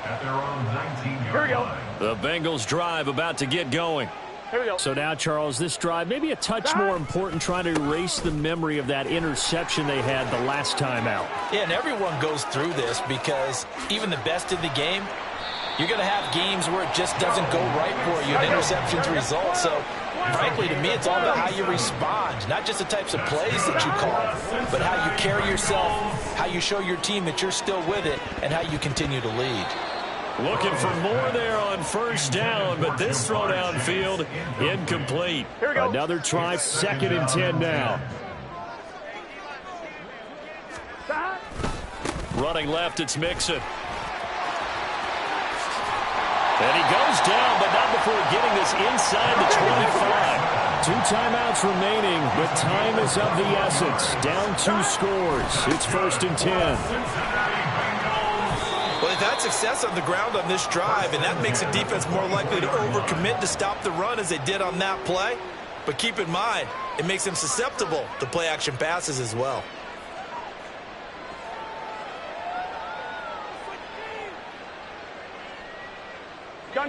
Here we go. The Bengals drive about to get going. Here we go. So now, Charles, this drive maybe a touch more important, trying to erase the memory of that interception they had the last time out. Yeah, and everyone goes through this because even the best in the game, you're going to have games where it just doesn't go right for you and interceptions result. So, frankly, to me, it's all about how you respond, not just the types of plays that you call, but how you carry yourself, how you show your team that you're still with it, and how you continue to lead. Looking for more there on first down, but this throw downfield incomplete. Here we go. Another try, 2nd and 10 now. Running left, it's Mixon. And he goes down, but not before getting this inside the 25. 2 timeouts remaining, but time is of the essence. Down 2 scores. It's 1st and 10. Well, they've had success on the ground on this drive, and that makes the defense more likely to overcommit to stop the run as they did on that play. But keep in mind, it makes them susceptible to play-action passes as well.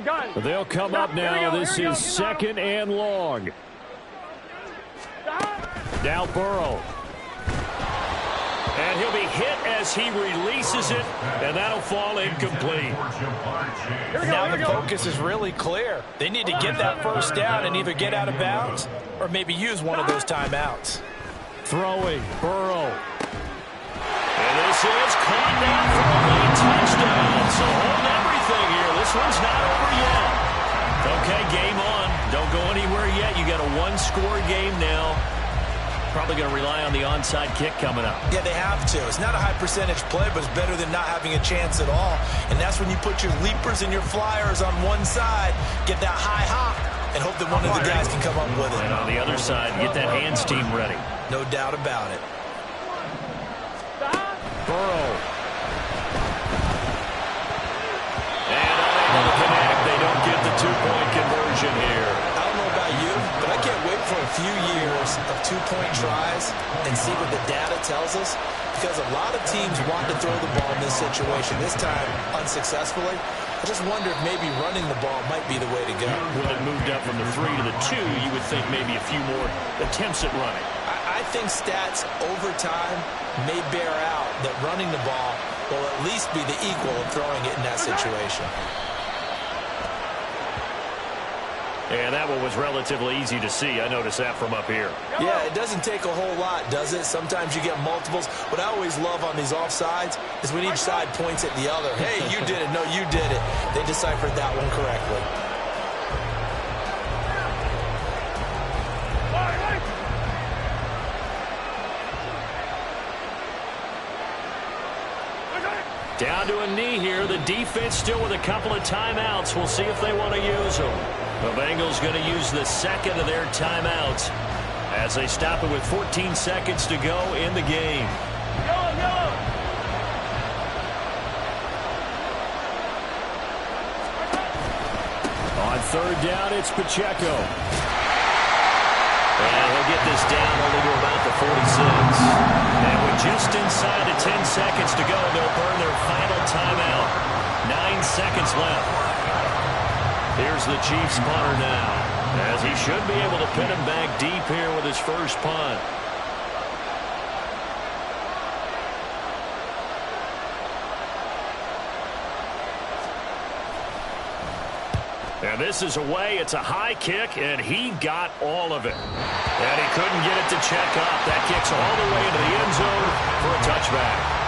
Gun. They'll come up now. This is 2nd and long. Now Burrow. And he'll be hit as he releases it, and that'll fall incomplete. Now the focus is really clear. They need to get that first down and either get out of bounds or maybe use one of those timeouts. Throwing, Burrow. And this is caught down for a late touchdown. So holding everything here. This one's not over yet. Okay, game on. Don't go anywhere yet. You got a 1-score game now. Probably going to rely on the onside kick coming up. Yeah, they have to. It's not a high percentage play, but it's better than not having a chance at all. And that's when you put your leapers and your flyers on one side, get that high hop, and hope that one of the guys can come up with it. And on the other side, get that hands team ready. No doubt about it. Burrow. And unable to connect. They don't get the 2-point conversion here. I don't know about you, but I can't wait for a few years of 2-point tries and see what the data tells us, because a lot of teams want to throw the ball in this situation, this time unsuccessfully. I just wonder if maybe running the ball might be the way to go. When it moved up from the 3 to the 2, you would think maybe a few more attempts at running. I think stats over time may bear out that running the ball will at least be the equal of throwing it in that situation. And that one was relatively easy to see. I noticed that from up here. Yeah, it doesn't take a whole lot, does it? Sometimes you get multiples. What I always love on these offsides is when each side points at the other. Hey, you did it. No, you did it. They deciphered that one correctly. Down to a knee here. The defense still with a couple of timeouts. We'll see if they want to use them. The Bengals going to use the 2nd of their timeouts as they stop it with 14 seconds to go in the game. Yellow. On 3rd down, it's Pacheco. And he'll get this down only to about the 46. And with just inside of 10 seconds to go, they'll burn their final timeout. 9 seconds left. Here's the Chiefs punter now, as he should be able to pin him back deep here with his first punt. And this is away. It's a high kick, and he got all of it. And he couldn't get it to check up. That kick's all the way into the end zone for a touchback.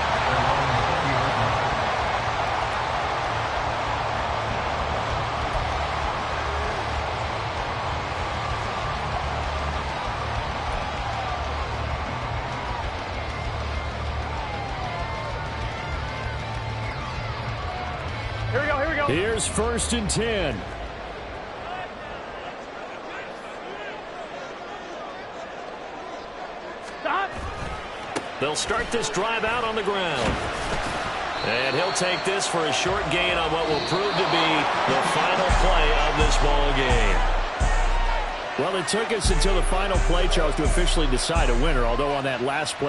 Here's 1st and 10. Stop. They'll start this drive out on the ground. And he'll take this for a short gain on what will prove to be the final play of this ball game. Well, it took us until the final play, Charles, to officially decide a winner, although on that last play,